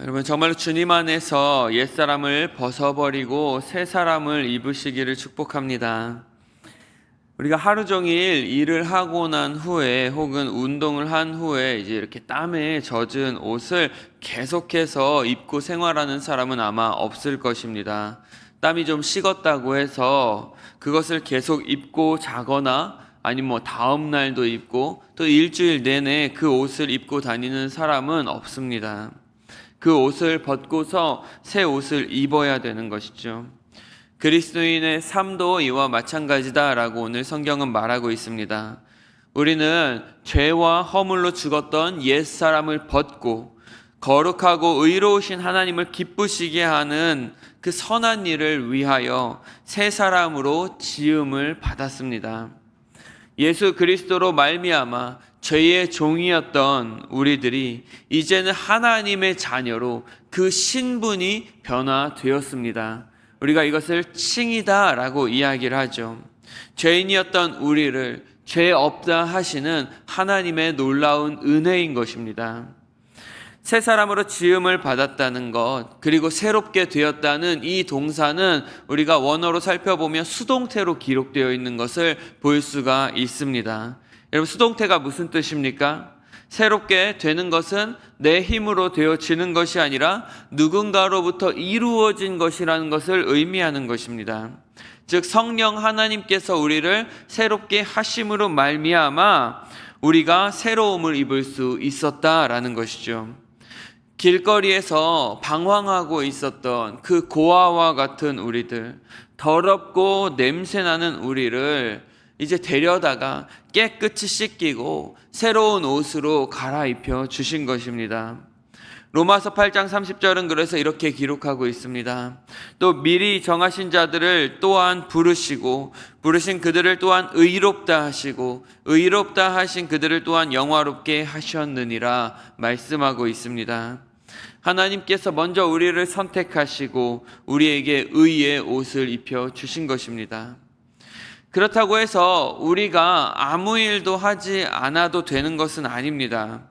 여러분 정말로 주님 안에서 옛사람을 벗어버리고 새 사람을 입으시기를 축복합니다. 우리가 하루 종일 일을 하고 난 후에 혹은 운동을 한 후에 이제 이렇게 땀에 젖은 옷을 계속해서 입고 생활하는 사람은 아마 없을 것입니다. 땀이 좀 식었다고 해서 그것을 계속 입고 자거나 아니면 뭐 다음 날도 입고 또 일주일 내내 그 옷을 입고 다니는 사람은 없습니다. 그 옷을 벗고서 새 옷을 입어야 되는 것이죠. 그리스도인의 삶도 이와 마찬가지다라고 오늘 성경은 말하고 있습니다. 우리는 죄와 허물로 죽었던 옛사람을 벗고 거룩하고 의로우신 하나님을 기쁘시게 하는 그 선한 일을 위하여 새 사람으로 지음을 받았습니다. 예수 그리스도로 말미암아 죄의 종이었던 우리들이 이제는 하나님의 자녀로 그 신분이 변화되었습니다. 우리가 이것을 칭이다라고 이야기를 하죠. 죄인이었던 우리를 죄 없다 하시는 하나님의 놀라운 은혜인 것입니다. 새 사람으로 지음을 받았다는 것, 그리고 새롭게 되었다는 이 동사는 우리가 원어로 살펴보면 수동태로 기록되어 있는 것을 볼 수가 있습니다. 여러분, 수동태가 무슨 뜻입니까? 새롭게 되는 것은 내 힘으로 되어지는 것이 아니라 누군가로부터 이루어진 것이라는 것을 의미하는 것입니다. 즉 성령 하나님께서 우리를 새롭게 하심으로 말미암아 우리가 새로움을 입을 수 있었다라는 것이죠. 길거리에서 방황하고 있었던 그 고아와 같은 우리들, 더럽고 냄새나는 우리를 이제 데려다가 깨끗이 씻기고 새로운 옷으로 갈아입혀 주신 것입니다. 로마서 8장 30절은 그래서 이렇게 기록하고 있습니다. 또 미리 정하신 자들을 또한 부르시고 부르신 그들을 또한 의롭다 하시고 의롭다 하신 그들을 또한 영화롭게 하셨느니라 말씀하고 있습니다. 하나님께서 먼저 우리를 선택하시고 우리에게 의의 옷을 입혀 주신 것입니다. 그렇다고 해서 우리가 아무 일도 하지 않아도 되는 것은 아닙니다.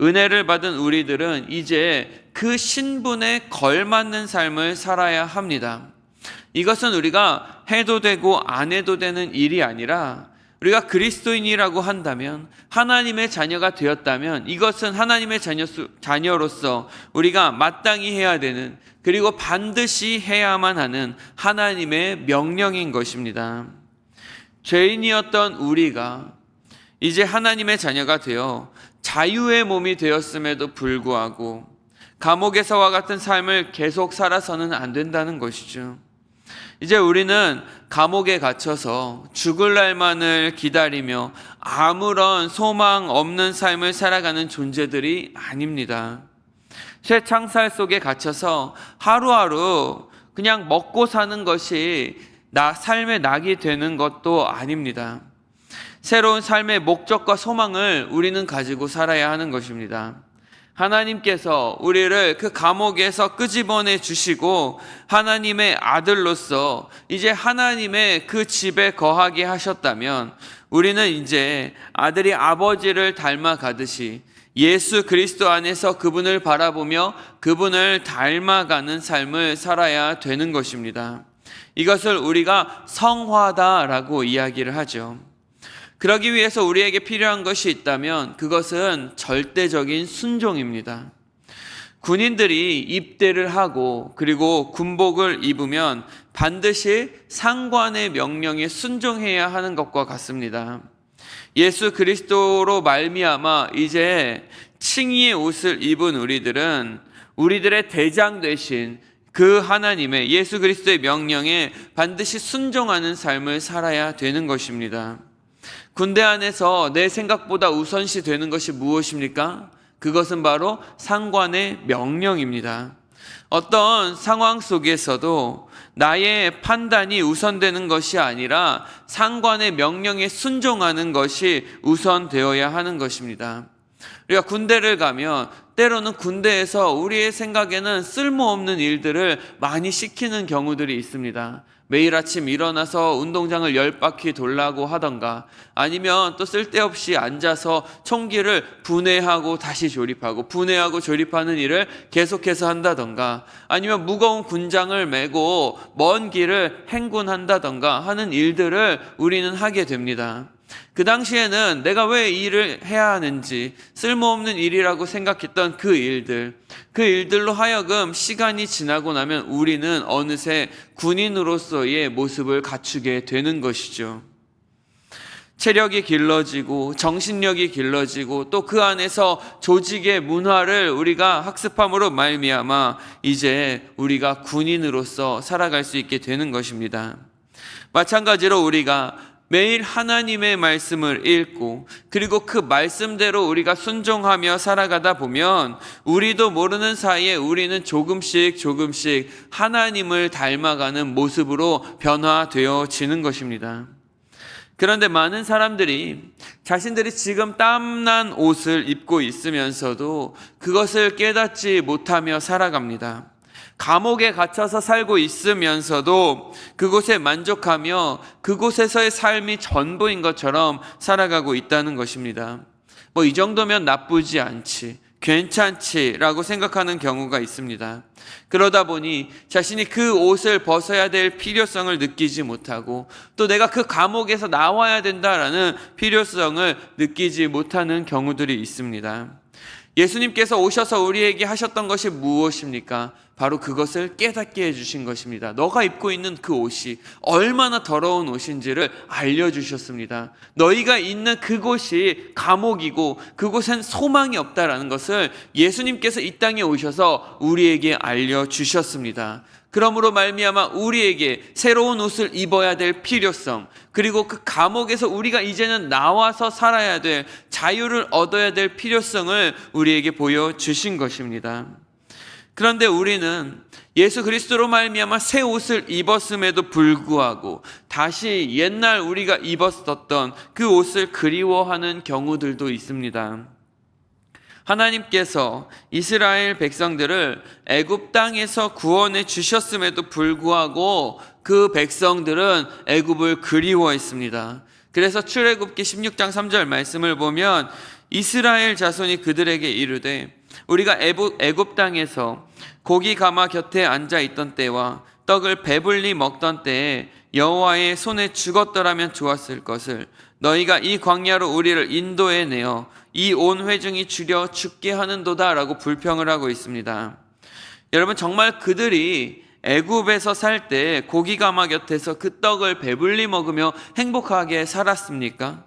은혜를 받은 우리들은 이제 그 신분에 걸맞는 삶을 살아야 합니다. 이것은 우리가 해도 되고 안 해도 되는 일이 아니라 우리가 그리스도인이라고 한다면, 하나님의 자녀가 되었다면 이것은 하나님의 자녀로서 우리가 마땅히 해야 되는, 그리고 반드시 해야만 하는 하나님의 명령인 것입니다. 죄인이었던 우리가 이제 하나님의 자녀가 되어 자유의 몸이 되었음에도 불구하고 감옥에서와 같은 삶을 계속 살아서는 안 된다는 것이죠. 이제 우리는 감옥에 갇혀서 죽을 날만을 기다리며 아무런 소망 없는 삶을 살아가는 존재들이 아닙니다. 새 창살 속에 갇혀서 하루하루 그냥 먹고 사는 것이 삶의 낙이 되는 것도 아닙니다. 새로운 삶의 목적과 소망을 우리는 가지고 살아야 하는 것입니다. 하나님께서 우리를 그 감옥에서 끄집어내 주시고 하나님의 아들로서 이제 하나님의 그 집에 거하게 하셨다면 우리는 이제 아들이 아버지를 닮아가듯이 예수 그리스도 안에서 그분을 바라보며 그분을 닮아가는 삶을 살아야 되는 것입니다. 이것을 우리가 성화다라고 이야기를 하죠. 그러기 위해서 우리에게 필요한 것이 있다면 그것은 절대적인 순종입니다. 군인들이 입대를 하고 그리고 군복을 입으면 반드시 상관의 명령에 순종해야 하는 것과 같습니다. 예수 그리스도로 말미암아 이제 칭의의 옷을 입은 우리들은 우리들의 대장 되신 그 하나님의 예수 그리스도의 명령에 반드시 순종하는 삶을 살아야 되는 것입니다. 군대 안에서 내 생각보다 우선시 되는 것이 무엇입니까? 그것은 바로 상관의 명령입니다. 어떤 상황 속에서도 나의 판단이 우선되는 것이 아니라 상관의 명령에 순종하는 것이 우선되어야 하는 것입니다. 우리가 군대를 가면 때로는 군대에서 우리의 생각에는 쓸모없는 일들을 많이 시키는 경우들이 있습니다. 매일 아침 일어나서 운동장을 10바퀴 돌라고 하던가, 아니면 또 쓸데없이 앉아서 총기를 분해하고 다시 조립하고 분해하고 조립하는 일을 계속해서 한다던가, 아니면 무거운 군장을 메고 먼 길을 행군한다던가 하는 일들을 우리는 하게 됩니다. 그 당시에는 내가 왜 이 일을 해야 하는지 쓸모없는 일이라고 생각했던 그 일들로 하여금 시간이 지나고 나면 우리는 어느새 군인으로서의 모습을 갖추게 되는 것이죠. 체력이 길러지고 정신력이 길러지고 또 그 안에서 조직의 문화를 우리가 학습함으로 말미암아 이제 우리가 군인으로서 살아갈 수 있게 되는 것입니다. 마찬가지로 우리가 매일 하나님의 말씀을 읽고 그리고 그 말씀대로 우리가 순종하며 살아가다 보면 우리도 모르는 사이에 우리는 조금씩 하나님을 닮아가는 모습으로 변화되어지는 것입니다. 그런데 많은 사람들이 자신들이 지금 땀난 옷을 입고 있으면서도 그것을 깨닫지 못하며 살아갑니다. 감옥에 갇혀서 살고 있으면서도 그곳에 만족하며 그곳에서의 삶이 전부인 것처럼 살아가고 있다는 것입니다. 이 정도면 나쁘지 않지, 괜찮지라고 생각하는 경우가 있습니다. 그러다 보니 자신이 그 옷을 벗어야 될 필요성을 느끼지 못하고 또 내가 그 감옥에서 나와야 된다라는 필요성을 느끼지 못하는 경우들이 있습니다. 예수님께서 오셔서 우리에게 하셨던 것이 무엇입니까? 바로 그것을 깨닫게 해주신 것입니다. 너가 입고 있는 그 옷이 얼마나 더러운 옷인지를 알려주셨습니다. 너희가 있는 그곳이 감옥이고 그곳엔 소망이 없다라는 것을 예수님께서 이 땅에 오셔서 우리에게 알려주셨습니다. 그러므로 말미암아 우리에게 새로운 옷을 입어야 될 필요성, 그리고 그 감옥에서 우리가 이제는 나와서 살아야 될 자유를 얻어야 될 필요성을 우리에게 보여주신 것입니다. 그런데 우리는 예수 그리스도로 말미암아 새 옷을 입었음에도 불구하고 다시 옛날 우리가 입었었던 그 옷을 그리워하는 경우들도 있습니다. 하나님께서 이스라엘 백성들을 애굽 땅에서 구원해 주셨음에도 불구하고 그 백성들은 애굽을 그리워했습니다. 그래서 출애굽기 16장 3절 말씀을 보면 이스라엘 자손이 그들에게 이르되 우리가 애굽 땅에서 고기 가마 곁에 앉아 있던 때와 떡을 배불리 먹던 때에 여호와의 손에 죽었더라면 좋았을 것을 너희가 이 광야로 우리를 인도해 내어 이 온 회중이 죽여 죽게 하는도다 라고 불평을 하고 있습니다. 여러분, 정말 그들이 애굽에서 살 때 고기 가마 곁에서 그 떡을 배불리 먹으며 행복하게 살았습니까?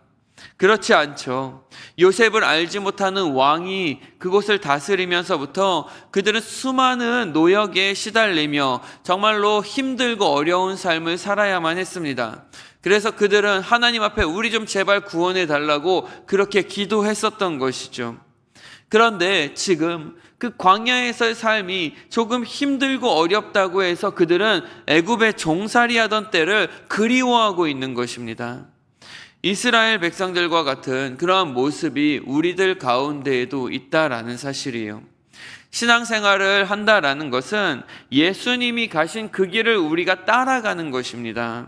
그렇지 않죠. 요셉을 알지 못하는 왕이 그곳을 다스리면서부터 그들은 수많은 노역에 시달리며 정말로 힘들고 어려운 삶을 살아야만 했습니다. 그래서 그들은 하나님 앞에 우리 좀 제발 구원해 달라고 그렇게 기도했었던 것이죠. 그런데 지금 그 광야에서의 삶이 조금 힘들고 어렵다고 해서 그들은 애굽에 종살이하던 때를 그리워하고 있는 것입니다. 이스라엘 백성들과 같은 그러한 모습이 우리들 가운데에도 있다라는 사실이에요. 신앙생활을 한다라는 것은 예수님이 가신 그 길을 우리가 따라가는 것입니다.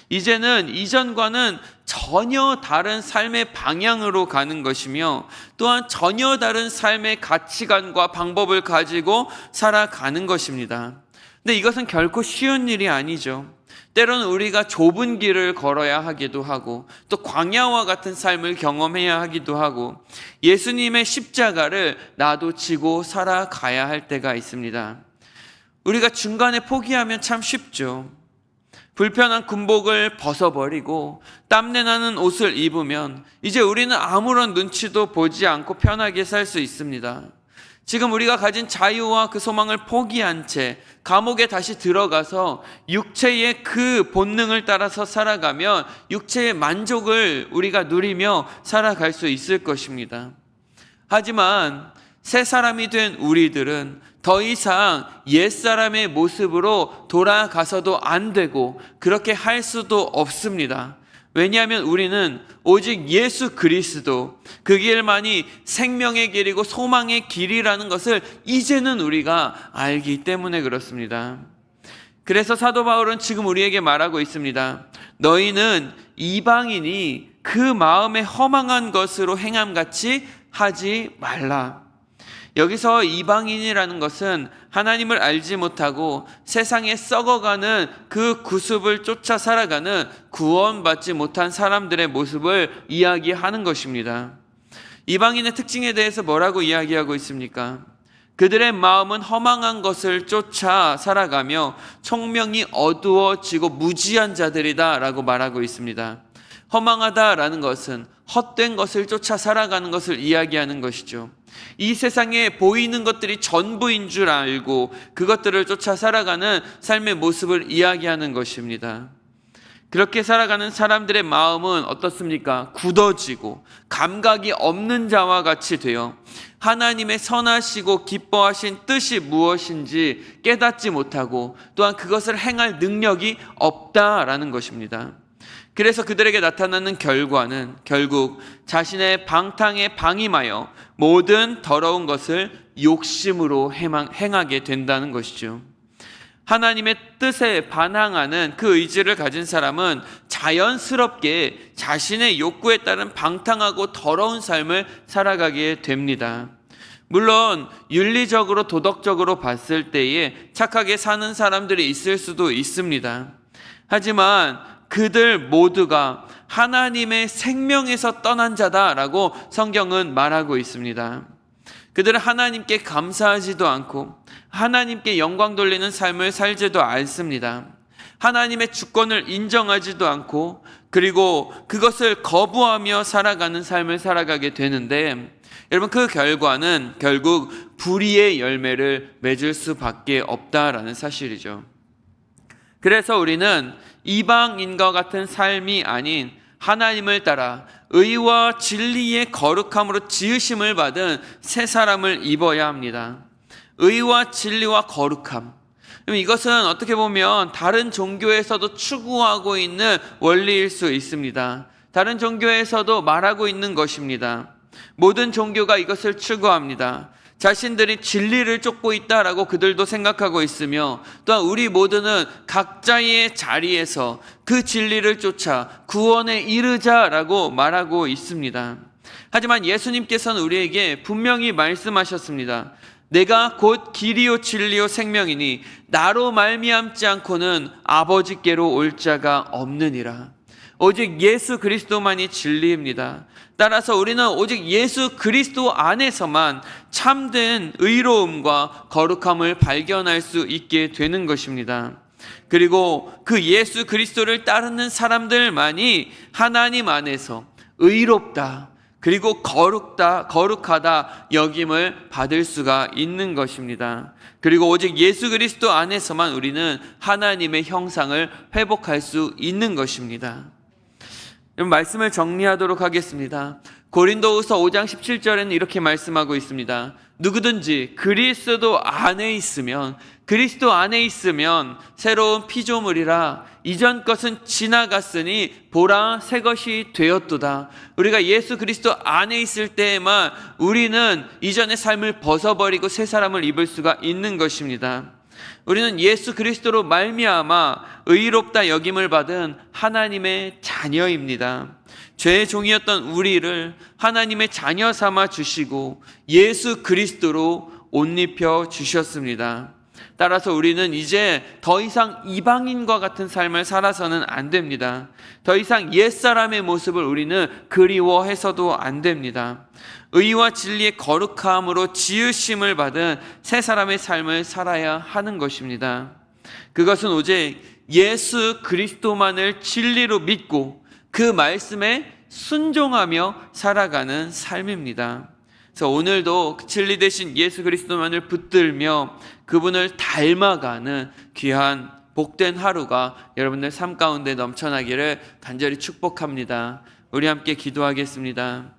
이제는 이전과는 전혀 다른 삶의 방향으로 가는 것이며 또한 전혀 다른 삶의 가치관과 방법을 가지고 살아가는 것입니다. 근데 이것은 결코 쉬운 일이 아니죠. 때로는 우리가 좁은 길을 걸어야 하기도 하고 또 광야와 같은 삶을 경험해야 하기도 하고 예수님의 십자가를 나도 지고 살아가야 할 때가 있습니다. 우리가 중간에 포기하면 참 쉽죠. 불편한 군복을 벗어버리고 땀내 나는 옷을 입으면 이제 우리는 아무런 눈치도 보지 않고 편하게 살 수 있습니다. 지금 우리가 가진 자유와 그 소망을 포기한 채 감옥에 다시 들어가서 육체의 그 본능을 따라서 살아가면 육체의 만족을 우리가 누리며 살아갈 수 있을 것입니다. 하지만 새 사람이 된 우리들은 더 이상 옛사람의 모습으로 돌아가서도 안 되고 그렇게 할 수도 없습니다. 왜냐하면 우리는 오직 예수 그리스도, 그 길만이 생명의 길이고 소망의 길이라는 것을 이제는 우리가 알기 때문에 그렇습니다. 그래서 사도 바울은 지금 우리에게 말하고 있습니다. 너희는 이방인이 그 마음에 허망한 것으로 행함같이 하지 말라. 여기서 이방인이라는 것은 하나님을 알지 못하고 세상에 썩어가는 그 구습을 쫓아 살아가는 구원받지 못한 사람들의 모습을 이야기하는 것입니다. 이방인의 특징에 대해서 뭐라고 이야기하고 있습니까? 그들의 마음은 허망한 것을 쫓아 살아가며 총명이 어두워지고 무지한 자들이다 라고 말하고 있습니다. 허망하다라는 것은 헛된 것을 쫓아 살아가는 것을 이야기하는 것이죠. 이 세상에 보이는 것들이 전부인 줄 알고 그것들을 쫓아 살아가는 삶의 모습을 이야기하는 것입니다. 그렇게 살아가는 사람들의 마음은 어떻습니까? 굳어지고 감각이 없는 자와 같이 되어 하나님의 선하시고 기뻐하신 뜻이 무엇인지 깨닫지 못하고 또한 그것을 행할 능력이 없다라는 것입니다. 그래서 그들에게 나타나는 결과는 결국 자신의 방탕에 방임하여 모든 더러운 것을 욕심으로 행하게 된다는 것이죠. 하나님의 뜻에 반항하는 그 의지를 가진 사람은 자연스럽게 자신의 욕구에 따른 방탕하고 더러운 삶을 살아가게 됩니다. 물론 윤리적으로 도덕적으로 봤을 때에 착하게 사는 사람들이 있을 수도 있습니다. 하지만 그들 모두가 하나님의 생명에서 떠난 자다라고 성경은 말하고 있습니다. 그들은 하나님께 감사하지도 않고 하나님께 영광 돌리는 삶을 살지도 않습니다. 하나님의 주권을 인정하지도 않고 그리고 그것을 거부하며 살아가는 삶을 살아가게 되는데, 여러분, 그 결과는 결국 불의의 열매를 맺을 수밖에 없다라는 사실이죠. 그래서 우리는 이방인과 같은 삶이 아닌 하나님을 따라 의와 진리의 거룩함으로 지으심을 받은 새 사람을 입어야 합니다. 의와 진리와 거룩함, 이것은 어떻게 보면 다른 종교에서도 추구하고 있는 원리일 수 있습니다. 다른 종교에서도 말하고 있는 것입니다. 모든 종교가 이것을 추구합니다. 자신들이 진리를 쫓고 있다라고 그들도 생각하고 있으며, 또한 우리 모두는 각자의 자리에서 그 진리를 쫓아 구원에 이르자라고 말하고 있습니다. 하지만 예수님께서는 우리에게 분명히 말씀하셨습니다. 내가 곧 길이요 진리요 생명이니 나로 말미암지 않고는 아버지께로 올 자가 없느니라. 오직 예수 그리스도만이 진리입니다. 따라서 우리는 오직 예수 그리스도 안에서만 참된 의로움과 거룩함을 발견할 수 있게 되는 것입니다. 그리고 그 예수 그리스도를 따르는 사람들만이 하나님 안에서 의롭다, 그리고 거룩하다 여김을 받을 수가 있는 것입니다. 그리고 오직 예수 그리스도 안에서만 우리는 하나님의 형상을 회복할 수 있는 것입니다. 말씀을 정리하도록 하겠습니다. 고린도후서 5장 17절에는 이렇게 말씀하고 있습니다. 누구든지 그리스도 안에 있으면 새로운 피조물이라, 이전 것은 지나갔으니 보라 새 것이 되었도다. 우리가 예수 그리스도 안에 있을 때에만 우리는 이전의 삶을 벗어버리고 새 사람을 입을 수가 있는 것입니다. 우리는 예수 그리스도로 말미암아 의롭다 여김을 받은 하나님의 자녀입니다. 죄의 종이었던 우리를 하나님의 자녀 삼아 주시고 예수 그리스도로 옷 입혀 주셨습니다. 따라서 우리는 이제 더 이상 이방인과 같은 삶을 살아서는 안 됩니다. 더 이상 옛사람의 모습을 우리는 그리워해서도 안 됩니다. 의와 진리의 거룩함으로 지으심을 받은 새 사람의 삶을 살아야 하는 것입니다. 그것은 오직 예수 그리스도만을 진리로 믿고 그 말씀에 순종하며 살아가는 삶입니다. 그래서 오늘도 진리 되신 예수 그리스도만을 붙들며 그분을 닮아가는 귀한 복된 하루가 여러분들 삶 가운데 넘쳐나기를 간절히 축복합니다. 우리 함께 기도하겠습니다.